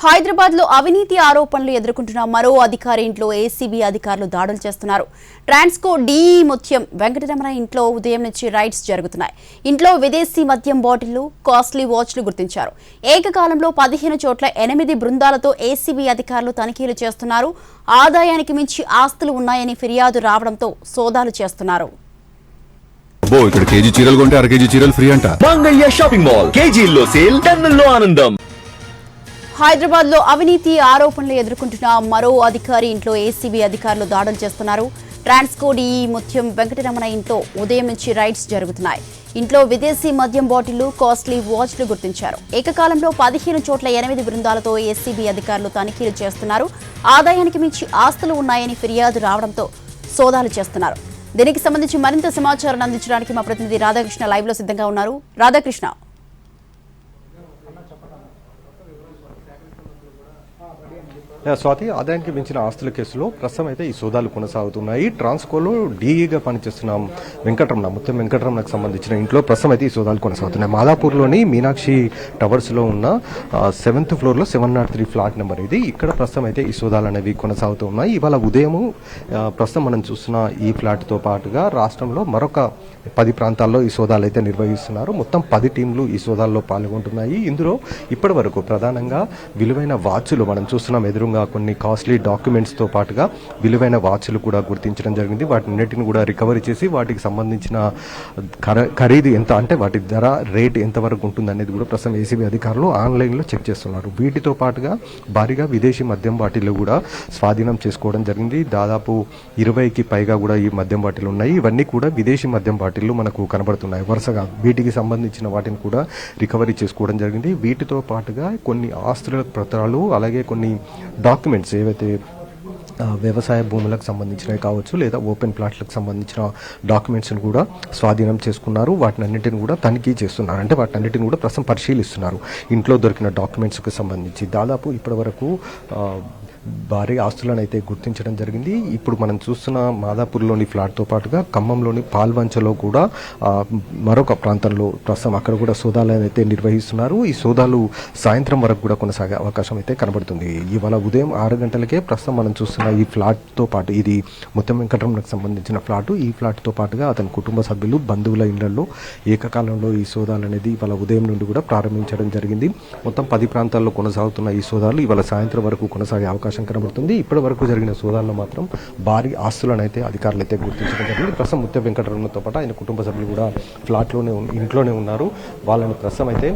హైదరాబాద్ లో అవినీతి ఆరోపణలు ఎదుర్కొంటున్న మరో అధికారి ఇంట్లో ఏసీబీ అధికారులు దాడులు చేస్తున్నారు. ట్రాన్స్కో డీఈ ముత్యం వెంకటరమణ ఇంట్లో ఉదయం నుంచి రైడ్స్ జరుగుతున్నాయి. ఇంట్లో విదేశీ మద్యం బాటిళ్లు, కాస్ట్లీ వాచ్లు గుర్తించారు. ఏకకాలంలో 15 చోట్ల 8 బృందాలతో ఏసీబీ అధికారులు తనిఖీలు చేస్తున్నారు. ఆదాయానికి మించి ఆస్తులు ఉన్నాయని ఫిర్యాదు రావడంతో సోదాలు చేస్తున్నారు. ఇక్కడ కేజీ చీరలు కొంటే అర కేజీ చీరలు ఫ్రీ అంట. మంగళ్య షాపింగ్ మాల్ కేజీల్లో సేల్, టన్నుల్లో ఆనందం. హైదరాబాద్ లో అవినీతి ఆరోపణలు ఎదుర్కొంటున్న మరో అధికారి ఇంట్లో ఏసీబీ అధికారులు దాడులు చేస్తున్నారు. ట్రాన్స్కో డీఈ ముత్యం వెంకటరమణ ఇంట్లో ఉదయం నుంచి రైడ్స్ జరుగుతున్నాయి. ఇంట్లో విదేశీ మద్యం బాటిళ్లు, కాస్ట్లీ వాచ్లు గుర్తించారు. ఏకకాలంలో 15 చోట్ల 8 బృందాలతో ఏసీబీ అధికారులు తనిఖీలు చేస్తున్నారు. ఆదాయానికి మించి ఆస్తులు ఉన్నాయని ఫిర్యాదు రావడంతో సోదాలు చేస్తున్నారు. దీనికి సంబంధించి మరింత సమాచారం అందించడానికి మా ప్రతినిధి రాధాకృష్ణ లైవ్ లో సిద్ధంగా ఉన్నారు. రాధాకృష్ణ, స్వాతి, ఆదాయానికి మించిన ఆస్తుల కేసులో ప్రస్తుతం అయితే ఈ సోదాలు కొనసాగుతున్నాయి. ట్రాన్స్కోలో డీఈగా పనిచేస్తున్న ముత్యం వెంకటరమణకు సంబంధించిన ఇంట్లో ప్రస్తుతం అయితే ఈ సోదాలు కొనసాగుతున్నాయి. మాదాపూర్లోని మీనాక్షి టవర్స్ లో ఉన్న 7th ఫ్లోర్లో 703 ఫ్లాట్ నెంబర్ ఇది. ఇక్కడ ప్రస్తుతం అయితే ఈ సోదాలు అనేవి కొనసాగుతూ ఉన్నాయి. ఇవాళ ఉదయం ప్రస్తుతం మనం చూస్తున్న ఈ ఫ్లాట్ తో పాటుగా రాష్ట్రంలో మరొక 10 ప్రాంతాల్లో ఈ సోదాలు అయితే నిర్వహిస్తున్నారు. మొత్తం 10 టీంలు ఈ సోదాల్లో పాల్గొంటున్నాయి. ఇందులో ఇప్పటి వరకు ప్రధానంగా విలువైన వాచ్లు మనం చూస్తున్నాం. ఎదురుగా కొన్ని కాస్ట్లీ డాక్యుమెంట్స్ తో పాటుగా విలువైన వాచ్లు కూడా గుర్తించడం జరిగింది. వాటిన్నిటిని కూడా రికవరీ చేసి వాటికి సంబంధించిన ఖరీదు ఎంత, అంటే వాటి ధర రేట్ ఎంతవరకు ఉంటుంది అనేది కూడా ప్రస్తుతం ఏసీబీ అధికారులు ఆన్లైన్లో చెక్ చేస్తున్నారు. వీటితో పాటుగా భారీగా విదేశీ మద్యం బాటిళ్లు కూడా స్వాధీనం చేసుకోవడం జరిగింది. దాదాపు 20కి పైగా కూడా ఈ మద్యం బాటిల్ ఉన్నాయి. ఇవన్నీ కూడా విదేశీ మద్యం బాటిళ్లు మనకు కనబడుతున్నాయి. వరుసగా వీటికి సంబంధించిన వాటిని కూడా రికవరీ చేసుకోవడం జరిగింది. వీటితో పాటుగా కొన్ని ఆస్తుల పత్రాలు, అలాగే కొన్ని డాక్యుమెంట్స్ ఏవైతే వ్యవసాయ భూములకు సంబంధించినవి కావచ్చు, లేదా ఓపెన్ ప్లాట్లకు సంబంధించిన డాక్యుమెంట్స్ని కూడా స్వాధీనం చేసుకున్నారు. వాటినన్నింటిని కూడా తనిఖీ చేస్తున్నారు. అంటే వాటినన్నింటిని కూడా ప్రస్తుతం పరిశీలిస్తున్నారు. ఇంట్లో దొరికిన డాక్యుమెంట్స్కి సంబంధించి దాదాపు ఇప్పటి వరకు భారీ ఆస్తులను అయితే గుర్తించడం జరిగింది. ఇప్పుడు మనం చూస్తున్న మాదాపూర్లోని ఫ్లాట్తో పాటుగా ఖమ్మంలోని పాల్వంచలో కూడా మరొక ప్రాంతంలో ప్రస్తుతం అక్కడ కూడా సోదాలు అయితే నిర్వహిస్తున్నారు. ఈ సోదాలు సాయంత్రం వరకు కూడా కొనసాగే అవకాశం అయితే కనబడుతుంది. ఇవాళ ఉదయం 6 గంటలకే ప్రస్తుతం మనం చూస్తున్న ఈ ఫ్లాట్తో పాటు, ఇది ముత్యం వెంకటరమణకు సంబంధించిన ఫ్లాటు. ఈ ఫ్లాట్తో పాటుగా అతని కుటుంబ సభ్యులు, బంధువుల ఇళ్లలో ఏకకాలంలో ఈ సోదాలు అనేది ఇవాళ ఉదయం నుండి కూడా ప్రారంభించడం జరిగింది. మొత్తం 10 ప్రాంతాల్లో కొనసాగుతున్న ఈ సోదాలు ఇవాళ సాయంత్రం వరకు కొనసాగే అవకాశం కనబడుతుంది. ఇప్పటి వరకు జరిగిన సోదాల్లో మాత్రం భారీ ఆస్తులను అయితే అధికారులు అయితే గుర్తించడం జరిగింది. ప్రస్తుతం ముత్యం వెంకటరమణతో పాటు ఆయన కుటుంబ సభ్యులు కూడా ఇంట్లోనే ఉన్నారు. వాళ్ళని ప్రస్తుతం అయితే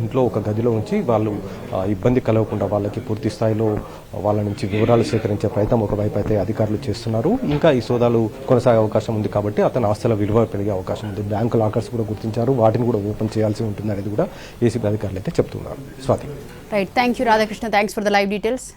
ఇంట్లో ఒక గదిలో ఉంచి వాళ్ళు ఇబ్బంది కలగకుండా వాళ్ళకి పూర్తి స్థాయిలో వాళ్ళ నుంచి వివరాలు సేకరించే ప్రయత్నం ఒకవైపు అయితే అధికారులు చేస్తున్నారు. ఇంకా ఈ సోదాలు కొనసాగే అవకాశం ఉంది కాబట్టి అతని ఆస్తుల విలువ పెరిగే అవకాశం ఉంది. బ్యాంకు లాకర్స్ కూడా గుర్తించారు. వాటిని కూడా ఓపెన్ చేయాల్సి ఉంటుంది అనేది కూడా ఏసీబీ అధికారులు అయితే చెప్తున్నారు. Swathi. Right, thank you Radhakrishna, thanks for the live details.